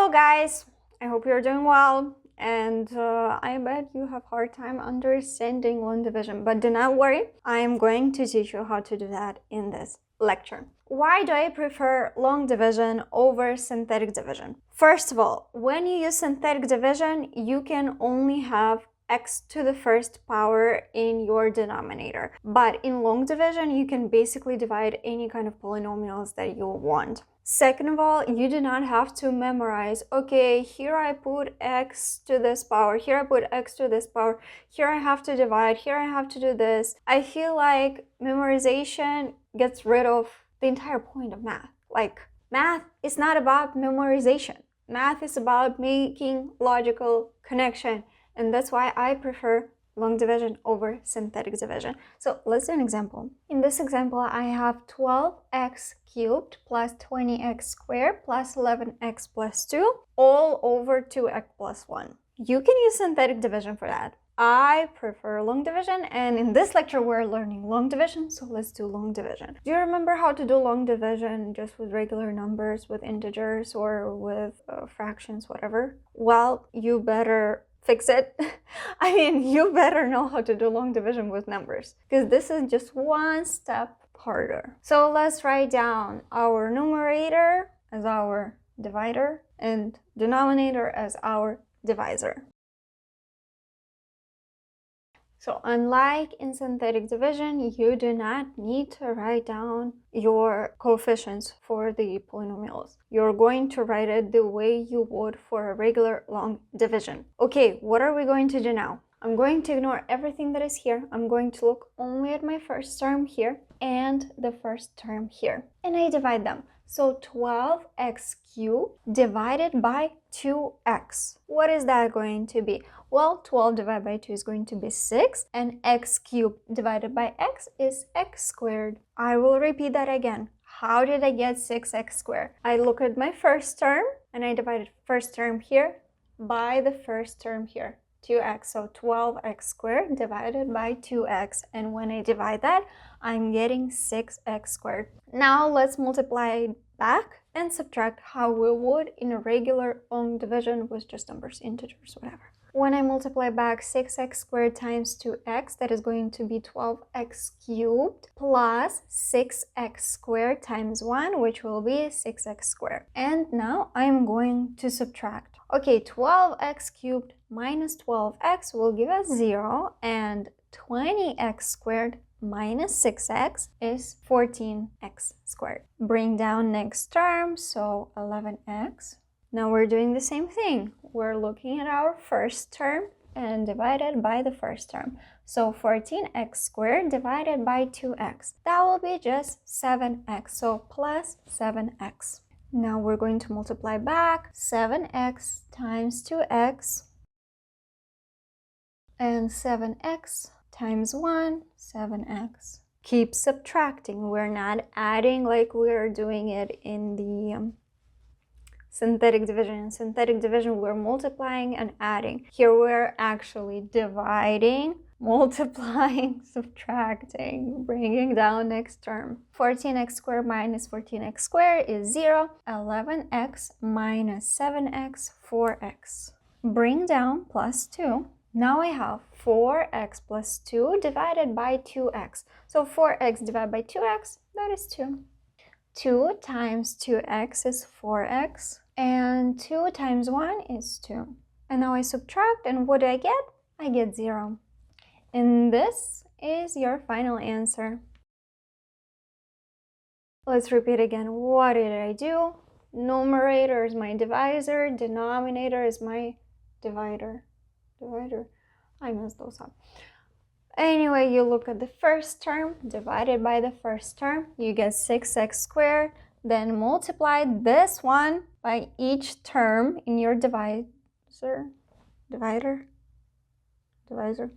Hello guys, I hope you're doing well, and I bet you have a hard time understanding long division, but do not worry, I am going to teach you how to do that in this lecture. Why do I prefer long division over synthetic division? First of all, when you use synthetic division, you can only have x to the first power in your denominator, but in long division you can basically divide any kind of polynomials that you want. Second of all, you do not have to memorize, okay, here I put x to this power, here I put x to this power, here I have to divide, here I have to do this. I feel like memorization gets rid of the entire point of math. Like, math is not about memorization. Math is about making logical connection. And that's why I prefer long division over synthetic division. So let's do an example. In this example, I have 12x cubed plus 20x squared plus 11x plus 2 all over 2x plus 1. You can use synthetic division for that. I prefer long division, and in this lecture we're learning long division, so let's do long division. Do you remember how to do long division just with regular numbers, with integers, or with fractions, whatever? Well, you better fix it. I mean, you better know how to do long division with numbers, because this is just one step harder. So let's write down our numerator as our divider and denominator as our divisor. So unlike in synthetic division, you do not need to write down your coefficients for the polynomials. You're going to write it the way you would for a regular long division. Okay, what are we going to do now? I'm going to ignore everything that is here. I'm going to look only at my first term here and the first term here. And I divide them. So 12x cubed divided by 2x. What is that going to be? Well, 12 divided by 2 is going to be 6, and x cubed divided by x is x squared. I will repeat that again. How did I get 6x squared? I look at my first term, and I divided first term here by the first term here, 2x. So 12x squared divided by 2x. And when I divide that, I'm getting 6x squared. Now let's multiply back and subtract how we would in a regular long division with just numbers, integers, whatever. When I multiply back 6x squared times 2x, that is going to be 12x cubed plus 6x squared times 1, which will be 6x squared. And now I'm going to subtract. Okay, 12x cubed minus 12x will give us 0, and 20x squared minus 6x is 14x squared. Bring down next term, so 11x. Now we're doing the same thing. We're looking at our first term and divided by the first term. So 14x squared divided by 2x. That will be just 7x, so plus 7x. Now we're going to multiply back 7x times 2x and 7x times 1, 7x. Keep subtracting. We're not adding like we're doing it in the synthetic division. In synthetic division, we're multiplying and adding. Here we're actually dividing, multiplying, subtracting, bringing down next term. 14x squared minus 14x squared is 0. 11x minus 7x, 4x. Bring down plus 2. Now I have 4x plus 2 divided by 2x. So 4x divided by 2x, that is 2. 2 times 2x is 4x. And 2 times 1 is 2. And now I subtract, and what do I get? I get 0. And this is your final answer. Let's repeat again. What did I do? Numerator is my divisor, denominator is my divider. I messed those up. Anyway, you look at the first term, divided by the first term, you get 6x squared. Then multiply this one by each term in your divisor,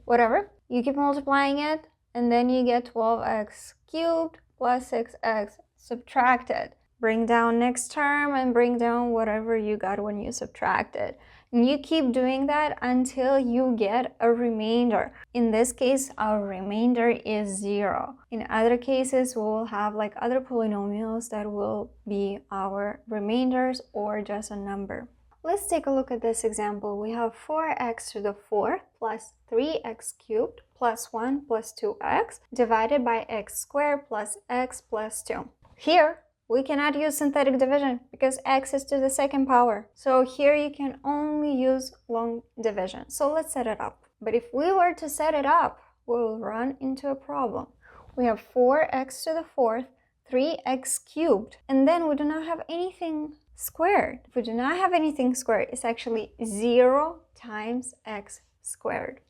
whatever. You keep multiplying it, and then you get 12x cubed plus 6x subtracted. Bring down next term and bring down whatever you got when you subtracted. And you keep doing that until you get a remainder. In this case, our remainder is 0. In other cases, we will have like other polynomials that will be our remainders or just a number. Let's take a look at this example. We have 4x to the 4th plus 3x cubed plus 1 plus 2x divided by x squared plus x plus 2. Here, we cannot use synthetic division because x is to the second power. So here you can only use long division. So let's set it up. But if we were to set it up, we'll run into a problem. We have 4x to the 4th, 3x cubed, and then we do not have anything squared. If we do not have anything squared, it's actually 0 times x squared.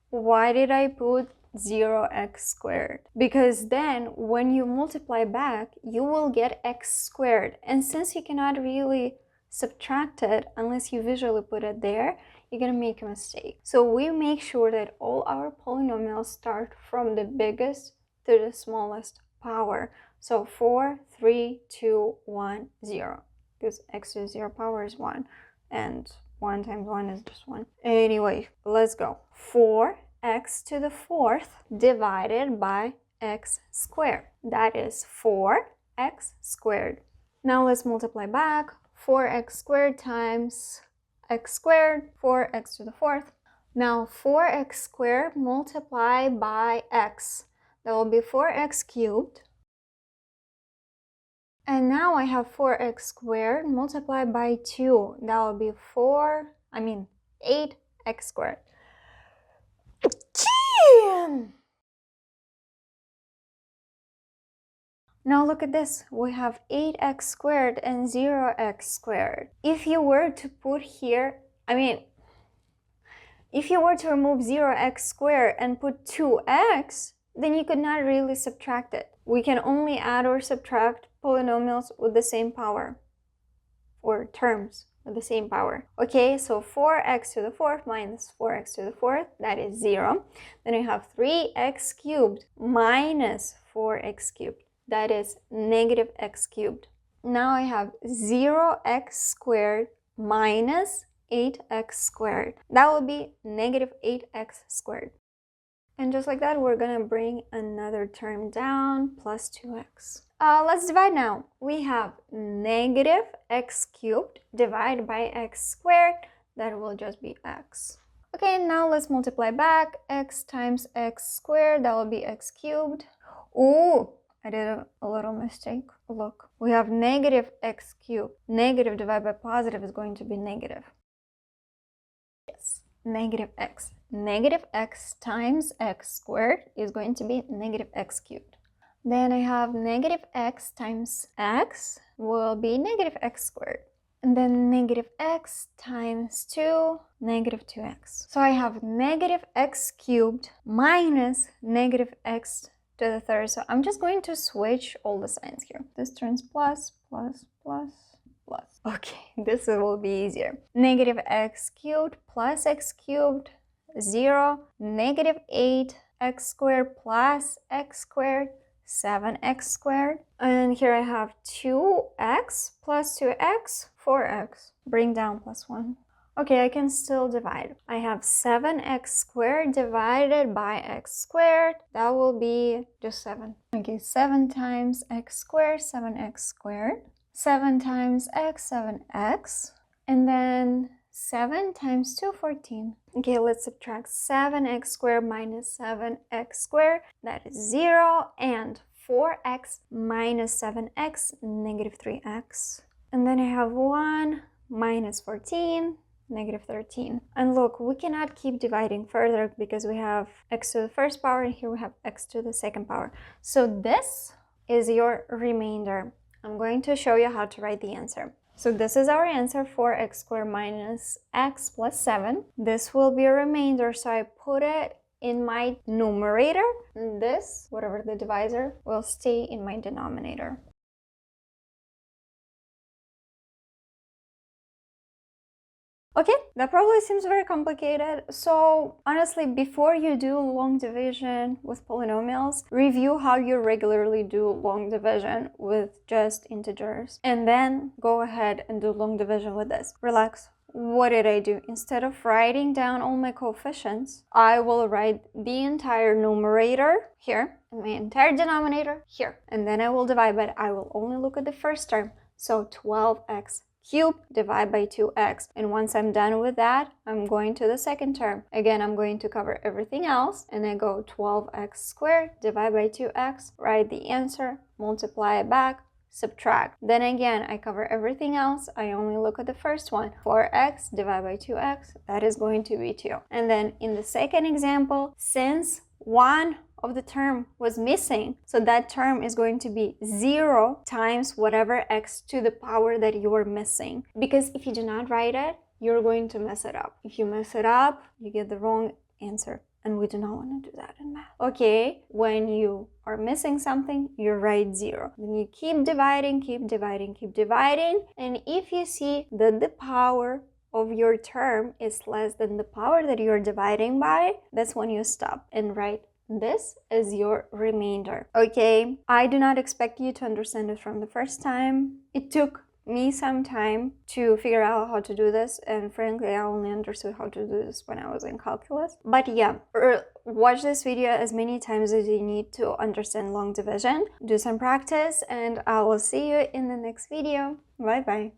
Why did I put 0x squared? Because then when you multiply back, you will get x squared. And since you cannot really subtract it unless you visually put it there, you're gonna make a mistake. So we make sure that all our polynomials start from the biggest to the smallest power. So 4, 3, 2, 1, 0. Because x to the 0 power is 1. And 1 times 1 is just 1. Anyway, let's go. 4x to the 4th divided by x squared. That is 4x squared. Now let's multiply back. 4x squared times x squared, 4x to the 4th. Now 4x squared multiplied by x. That will be 4x cubed. And now I have 4x squared multiplied by 2. That will be 8x squared. Now look at this. We have 8x squared and 0x squared. If you were to put here, if you were to remove 0x squared and put 2x, then you could not really subtract it. We can only add or subtract polynomials with the same power, or terms with the same power. Okay, so 4x to the 4th minus 4x to the 4th, that is 0. Then we have 3x cubed minus 4x cubed, that is negative x cubed. Now I have 0x squared minus 8x squared. That will be negative 8x squared. And just like that, we're gonna bring another term down, plus 2x. Let's divide now. We have negative x cubed divided by x squared. That will just be x. Okay, now let's multiply back. X times x squared, that will be x cubed. Ooh, I did a little mistake. Look, we have negative x cubed. Negative divided by positive is going to be negative. Yes, negative x. Negative x times x squared is going to be negative x cubed. Then I have negative x times x will be negative x squared. And then negative x times 2, negative 2x. So I have negative x cubed minus negative x to the 3rd. So I'm just going to switch all the signs here. This turns plus, plus, plus, plus. Okay, this will be easier. Negative x cubed plus x cubed, 0, negative 8x squared plus x squared, 7x squared. And here I have 2x plus 2x, 4x. Bring down plus 1. Okay, I can still divide. I have 7x squared divided by x squared. That will be just 7. Okay, 7 times x squared, 7x squared. 7 times x, 7x. And then 7 times 2, 14. Okay, let's subtract 7x squared minus 7x squared. That is 0. And 4x minus 7x, negative 3x. And then I have 1 minus 14, negative 13. And look, we cannot keep dividing further because we have x to the 1st power and here we have x to the 2nd power. So this is your remainder. I'm going to show you how to write the answer. So this is our answer, 4x squared minus x plus 7. This will be a remainder, so I put it in my numerator. And this, whatever the divisor, will stay in my denominator. Okay, that probably seems very complicated. So honestly, before you do long division with polynomials, review how you regularly do long division with just integers. And then go ahead and do long division with this. Relax. what did I do? Instead of writing down all my coefficients, I will write the entire numerator here and my entire denominator here. And then I will divide, but I will only look at the first term. So 12x cubed divide by 2x. And once I'm done with that, I'm going to the second term. Again, I'm going to cover everything else. And I go 12x squared divide by 2x, write the answer, multiply it back, subtract. Then again, I cover everything else. I only look at the first one. 4x divided by 2x, that is going to be 2. And then in the second example, since one of the term was missing, so that term is going to be 0 times whatever x to the power that you are missing. Because if you do not write it, you're going to mess it up. If you mess it up, you get the wrong answer. And we do not want to do that in math. Okay, when you are missing something, you write 0. Then you keep dividing, keep dividing, keep dividing. And if you see that the power of your term is less than the power that you're dividing by, that's when you stop and write this as your remainder. Okay, I do not expect you to understand it from the first time. It took me some time to figure out how to do this, and frankly I only understood how to do this when I was in calculus. But yeah, watch this video as many times as you need to understand long division. Do some practice, and I will see you in the next video. Bye bye.